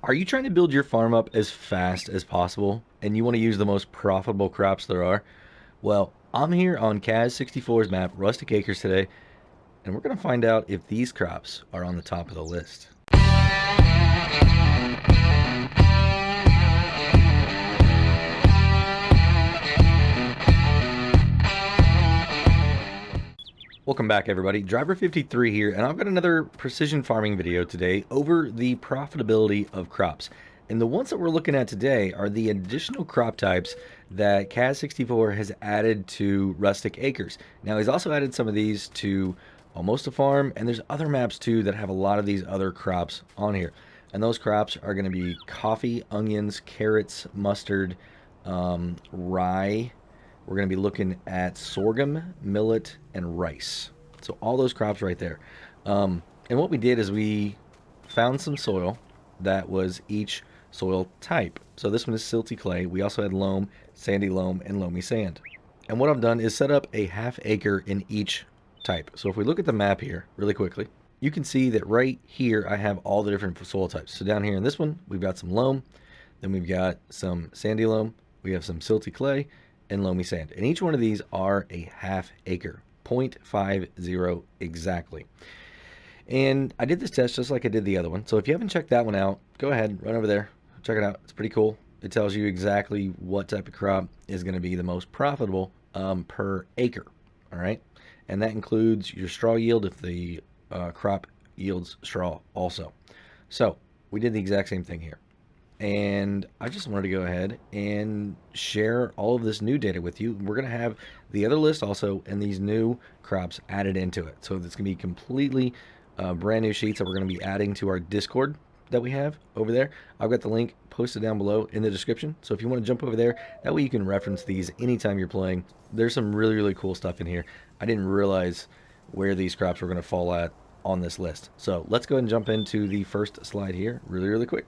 Are you trying to build your farm up as fast as possible and you want to use the most profitable crops there are? Well, I'm here on Kaz64's map, Rustic Acres, today, and we're going to find out if these crops are on the top of the list. Welcome back, everybody. Driver53 here, and I've got another precision farming video today over the profitability of crops. And the ones that we're looking at today are the additional crop types that Kaz64 has added to Rustic Acres. Now, he's also added some of these to Almost a Farm, and there's other maps too that have a lot of these other crops on here. And those crops are going to be coffee, onions, carrots, mustard, rye. We're going to be looking at sorghum, millet, and rice. So all those crops right there. And what we did is we found some soil that was each soil type. So this one is silty clay. We also had loam, sandy loam, and loamy sand. And what I've done is set up a half acre in each type. So if we look at the map here really quickly, you can see that right here I have all the different soil types. So down here in this one, we've got some loam, then we've got some sandy loam, we have some silty clay, and loamy sand. And each one of these are a half acre, 0.50 exactly. And I did this test just like I did the other one. So if you haven't checked that one out, go ahead, run over there, check it out. It's pretty cool. It tells you exactly what type of crop is going to be the most profitable per acre. All right. And that includes your straw yield if the crop yields straw also. So we did the exact same thing here. And I just wanted to go ahead and share all of this new data with you. We're going to have the other list also and these new crops added into it. So it's going to be completely brand new sheets that we're going to be adding to our Discord that we have over there. I've got the link posted down below in the description. So if you want to jump over there, that way you can reference these anytime you're playing. There's some really, really cool stuff in here. I didn't realize where these crops were going to fall at on this list. So let's go ahead and jump into the first slide here really, really quick.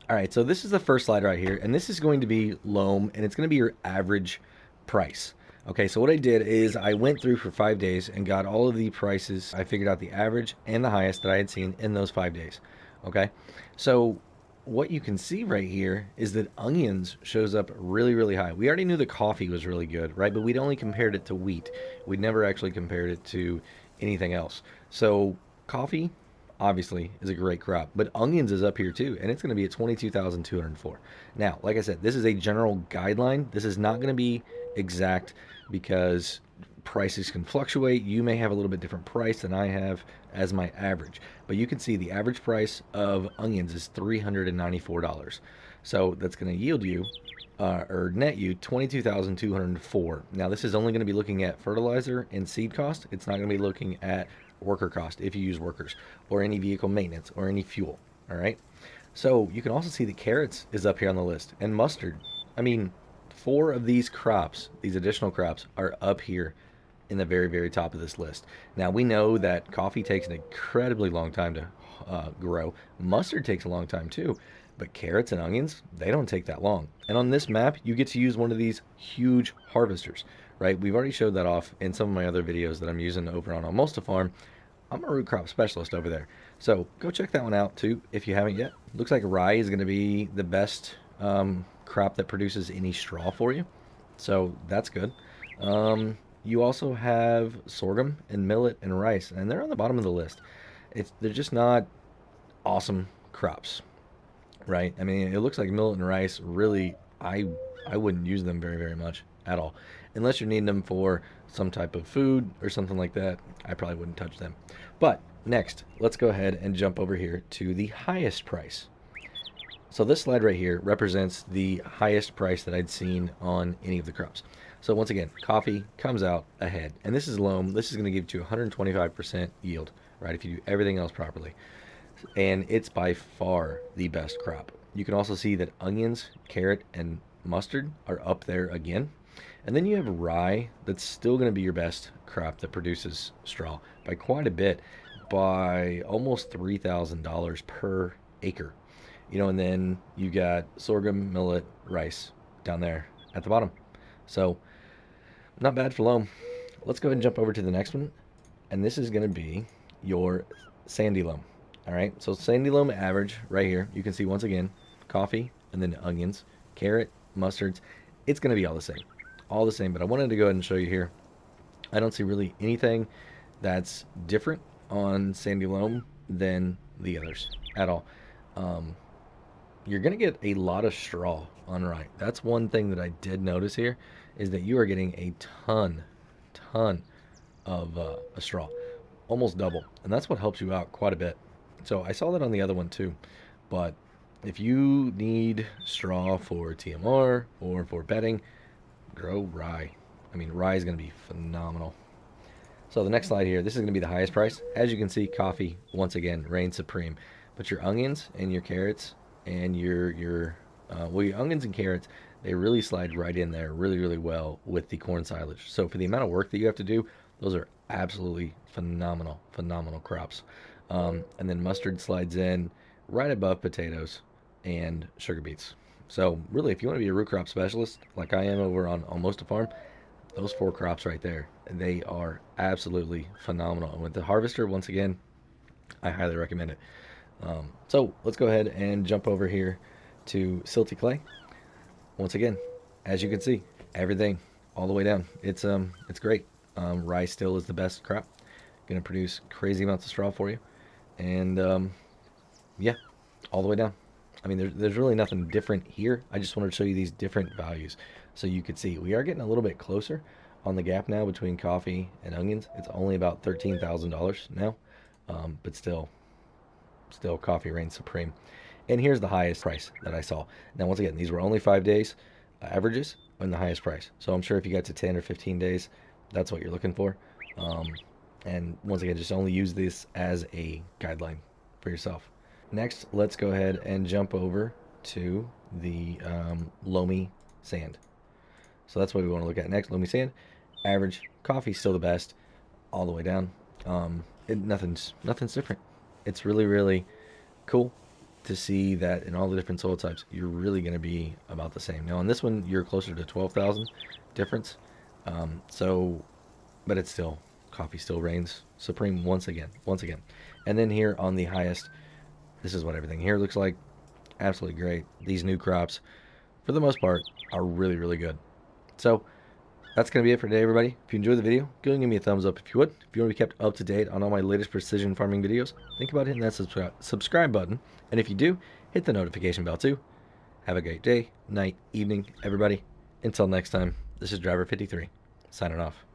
All right, so this is the first slide right here, and this is going to be loam, and it's going to be your average price. Okay, so what I did is I went through for 5 days and got all of the prices. I figured out the average and the highest that I had seen in those 5 days. Okay, so what you can see right here is that onions shows up really, really high. We already knew that coffee was really good, right? But we'd only compared it to wheat. We'd never actually compared it to anything else. So coffee obviously is a great crop, but onions is up here too, and it's going to be at 22,204. Now, like I said, this is a general guideline. This is not going to be exact because prices can fluctuate. You may have a little bit different price than I have as my average, but you can see the average price of onions is $394. So that's going to yield you or net you 22,204. Now this is only going to be looking at fertilizer and seed cost. It's not going to be looking at worker cost if you use workers or any vehicle maintenance or any fuel. All right. So you can also see that carrots is up here on the list and mustard. I mean, 4 of these crops, these additional crops, are up here in the very, very top of this list. Now we know that coffee takes an incredibly long time to grow. Mustard takes a long time too, but carrots and onions, they don't take that long. And on this map, you get to use one of these huge harvesters, right? We've already showed that off in some of my other videos that I'm using over on Almost a Farm. I'm a root crop specialist over there. So go check that one out too if you haven't yet. Looks like rye is going to be the best crop that produces any straw for you. So that's good. You also have sorghum and millet and rice, and they're on the bottom of the list. They're just not awesome crops, right? I mean, it looks like millet and rice really, I wouldn't use them very, very much at all. Unless you're needing them for some type of food or something like that, I probably wouldn't touch them. But next, let's go ahead and jump over here to the highest price. So this slide right here represents the highest price that I'd seen on any of the crops. So once again, coffee comes out ahead. And this is loam. This is going to give you 125% yield, right, if you do everything else properly. And it's by far the best crop. You can also see that onions, carrot, and mustard are up there again. And then you have rye that's still going to be your best crop that produces straw by quite a bit, by almost $3,000 per acre. You know, and then you got sorghum, millet, rice down there at the bottom. So not bad for loam. Let's go ahead and jump over to the next one. And this is going to be your sandy loam. All right, so sandy loam average right here. You can see once again, coffee and then onions, carrot, mustards. It's going to be all the same. But I wanted to go ahead and show you here. I don't see really anything that's different on sandy loam than the others at all. Um, you're going to get a lot of straw on rye. That's one thing that I did notice here is that you are getting a ton of a straw, almost double, and that's what helps you out quite a bit. So I saw that on the other one too, but if you need straw for TMR or for bedding, grow rye. I mean, rye is going to be phenomenal. So the next slide here, this is going to be the highest price. As you can see, coffee once again reigns supreme. But your onions and your carrots and your onions and carrots, they really slide right in there really well with the corn silage. So for the amount of work that you have to do, those are absolutely phenomenal crops. And then mustard slides in right above potatoes and sugar beets. So really, if you want to be a root crop specialist like I am over on Almost a Farm, those four crops right there, they are absolutely phenomenal. And with the harvester, once again, I highly recommend it. So let's go ahead and jump over here to silty clay. Once again, as you can see, everything all the way down. It's great. Rye still is the best crop. Going to produce crazy amounts of straw for you, and yeah, all the way down. I mean, there's really nothing different here. I just wanted to show you these different values so you could see we are getting a little bit closer on the gap now between coffee and onions. It's only about $13,000 now, but still coffee reigns supreme. And here's the highest price that I saw. Now, once again, these were only 5 days averages and the highest price. So I'm sure if you got to 10 or 15 days, that's what you're looking for. Um, and once again, just only use this as a guideline for yourself. Next, let's go ahead and jump over to the loamy sand. So that's what we want to look at next. Loamy sand, average, coffee still the best, all the way down. Nothing's different. It's really cool to see that in all the different soil types, you're really going to be about the same. Now on this one, you're closer to 12,000 difference. But it's still, coffee still reigns supreme once again. And then here on the highest, this is what everything here looks like. Absolutely great. These new crops, for the most part, are really good. So that's going to be it for today, everybody. If you enjoyed the video, go and give me a thumbs up if you would. If you want to be kept up to date on all my latest precision farming videos, think about hitting that subscribe button. And if you do, hit the notification bell too. Have a great day, night, evening, everybody. Until next time, this is Driver 53, signing off.